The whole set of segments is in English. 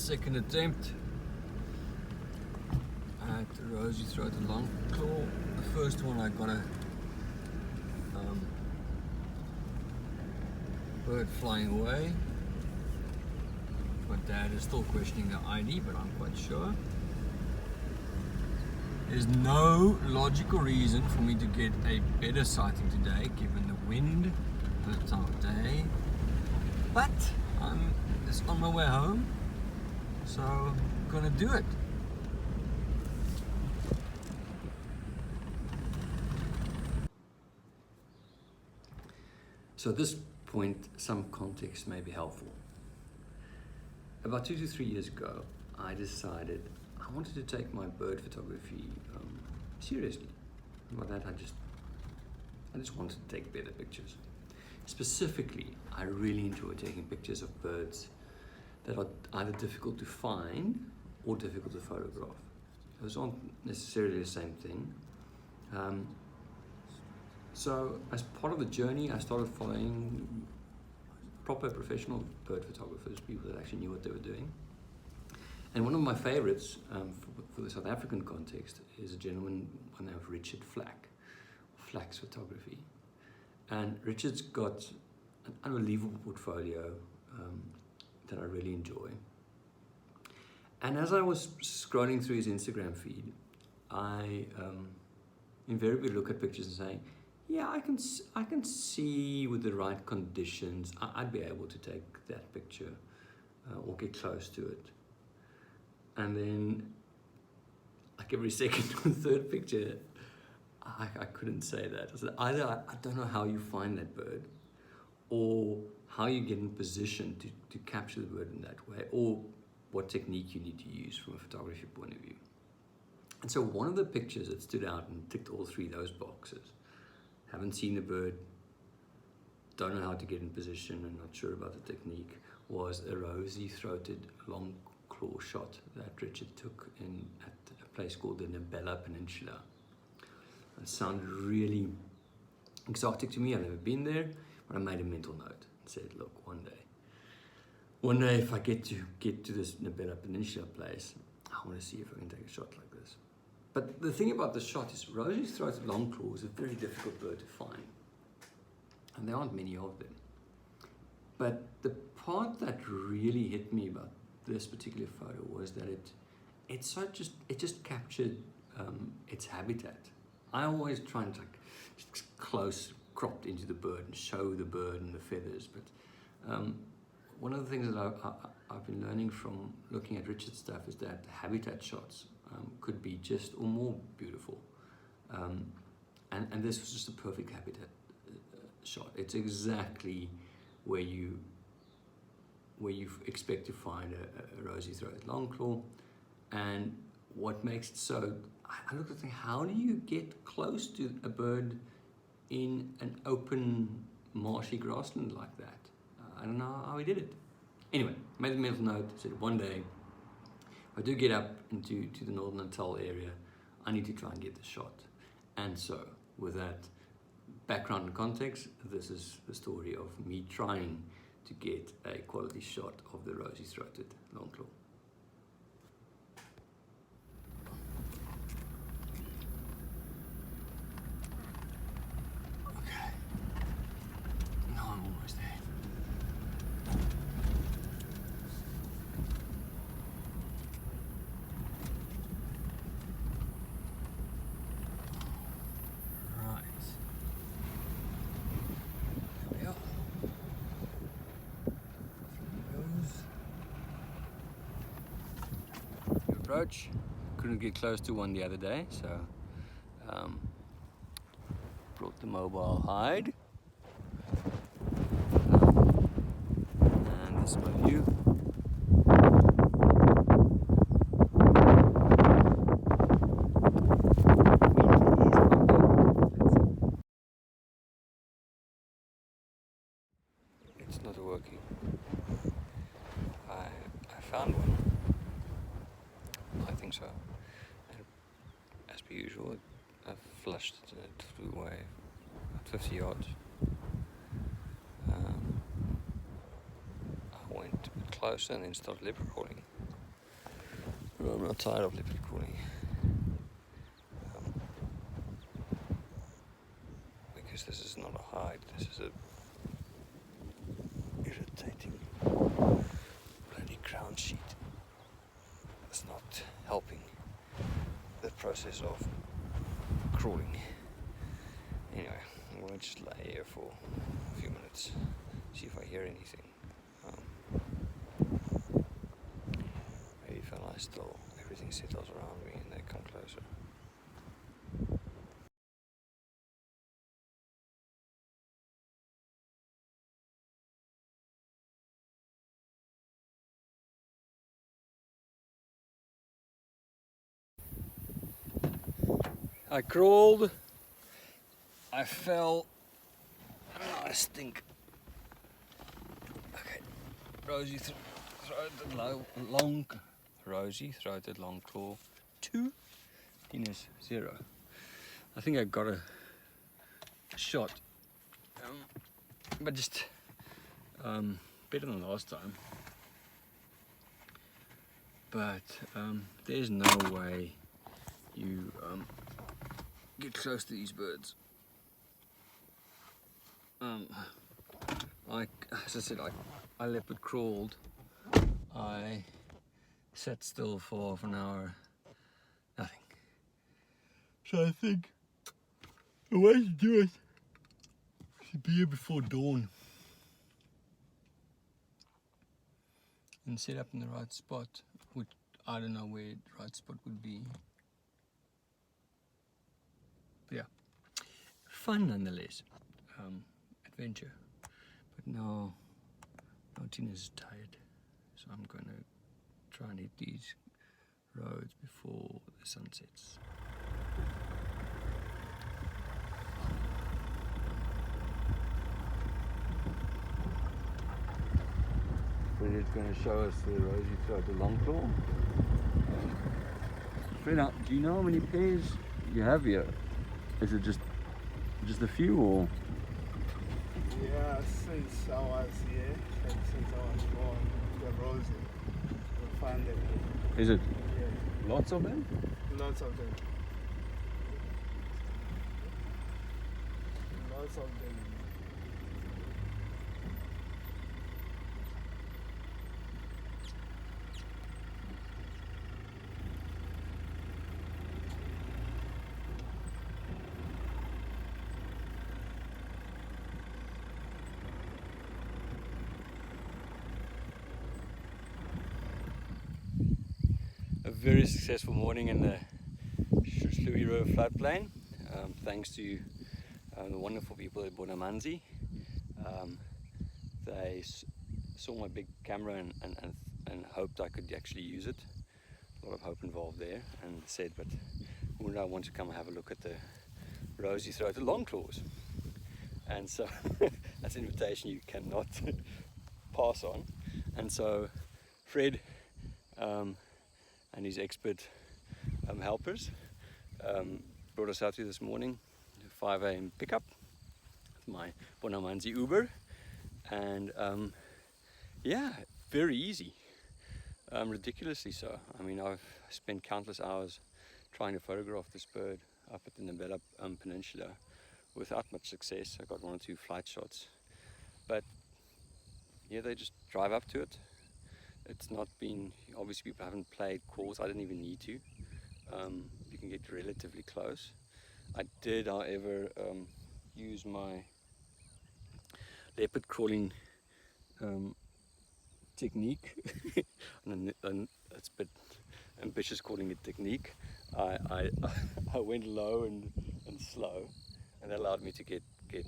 second attempt at Rosy-throated Longclaw. The first one I got a bird flying away. My dad is still questioning the ID, but I'm quite sure. There's no logical reason for me to get a better sighting today, given the wind and the time of day. But I'm just on my way home, so I'm gonna do it. So at this point, some context may be helpful. About 2 to 3 years ago, I decided I wanted to take my bird photography seriously. And by that, I just wanted to take better pictures. Specifically, I really enjoy taking pictures of birds that are either difficult to find or difficult to photograph. Those aren't necessarily the same thing. So as part of the journey, I started following proper professional bird photographers, people that actually knew what they were doing. And one of my favorites for the South African context is a gentleman by the name of Richard Flack, Flack's Photography. And Richard's got an unbelievable portfolio that I really enjoy. And as I was scrolling through his Instagram feed, I invariably look at pictures and say, yeah, I can see with the right conditions, I'd be able to take that picture or get close to it. And then, like every second or third picture, I couldn't say that. I said, either I don't know how you find that bird, or how you get in position to capture the bird in that way, or what technique you need to use from a photography point of view. And so one of the pictures that stood out and ticked all three of those boxes, haven't seen the bird, don't know how to get in position and not sure about the technique, was a rosy-throated Longclaw shot that Richard took at a place called the Nebella Peninsula. It sounded really exotic to me. I've never been there, but I made a mental note and said, look, one day if I get to this Nebella Peninsula place, I want to see if I can take a shot like this. But the thing about the shot is Rosy-throated Longclaw is a very difficult bird to find. And there aren't many of them. But the part that really hit me about this particular photo was that it just captured its habitat. I always try and just close cropped into the bird and show the bird and the feathers. But one of the things that I've been learning from looking at Richard's stuff is that habitat shots could be just or more beautiful. And this was just a perfect habitat shot. It's exactly where you expect to find a rosy-throated Longclaw. And what makes it so, I looked at thinking, how do you get close to a bird in an open marshy grassland like that? I don't know how he did it. Anyway, made a mental note, said one day, if I do get up into the Northern Natal area, I need to try and get the shot. And so, with that background and context, this is the story of me trying to get a quality shot of the rosy-throated Longclaw. Okay, now I'm almost there. Approach. Couldn't get close to one the other day, so brought the mobile hide, and this is my view. It's not working. I found one. I think so. And as per usual, I flushed it and it flew away at 50 yards. I went a bit closer and then started lip recording. I'm not tired of leopard crawling. Because this is not a hide, this is a irritating bloody ground sheet. It's not helping the process of crawling. Anyway, I'm going to just lay here for a few minutes, see if I hear anything. Maybe if I lie still, everything settles around me and they come closer. I crawled, I fell, and now I stink. Okay, Rosy throated Longclaw 2, Tina's 0. I think I got a shot, but just better than last time. But there's no way you get close to these birds. As I said, I leopard crawled. I sat still for half an hour. Nothing. So I think the way to do it should be here before dawn and set up in the right spot, which I don't know where the right spot would be. But yeah, fun nonetheless. Adventure. But now Tina's tired, so I'm going to try and hit these roads before the sun sets. Fred's going to show us the Rosy-throated Longclaw. Fred, do you know how many pairs you have here? Is it just a few, or? Yeah, since I was here, and since I was born, the Rosy, we find them here. Is it? Yeah. Lots of them? Lots of them. Lots of them. A very successful morning in the Louis River floodplain, thanks to the wonderful people at Bonamanzi. They saw my big camera and hoped I could actually use it. A lot of hope involved there, and said, but would I want to come and have a look at the Rosy-throated Longclaws? And so that's an invitation you cannot pass on. And so Fred and his expert helpers brought us out here this morning, 5 a.m. pickup, with my Bonamanzi Uber, and yeah, very easy, ridiculously so. I mean, I've spent countless hours trying to photograph this bird up at the Nabela Peninsula without much success. I got 1 or 2 flight shots, but yeah, they just drive up to it. It's not been, obviously people haven't played calls, I didn't even need to. You can get relatively close. I did, however, use my leopard crawling technique. And it's a bit ambitious calling it technique. I went low and slow, and that allowed me to get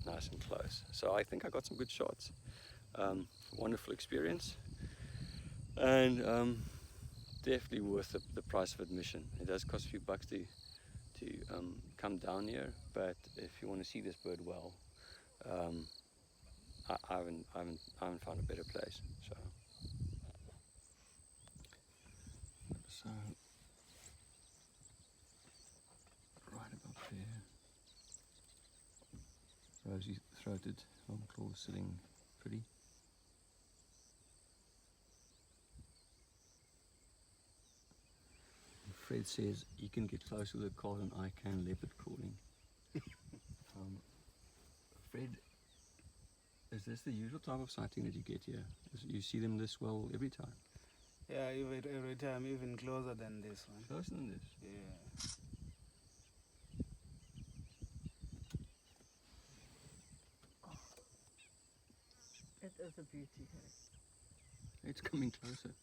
nice and close. So I think I got some good shots. Wonderful experience. And definitely worth the price of admission. It does cost a few bucks to come down here, but if you want to see this bird well, I haven't found a better place. So right above there, Rosy-throated Longclaw sitting pretty. Fred says he can get closer to the car than I can leopard calling. Fred, is this the usual type of sighting that you get here? You see them this well every time? Yeah, even every time, even closer than this one. Closer than this? Yeah. It is a beauty, hey? It's coming closer.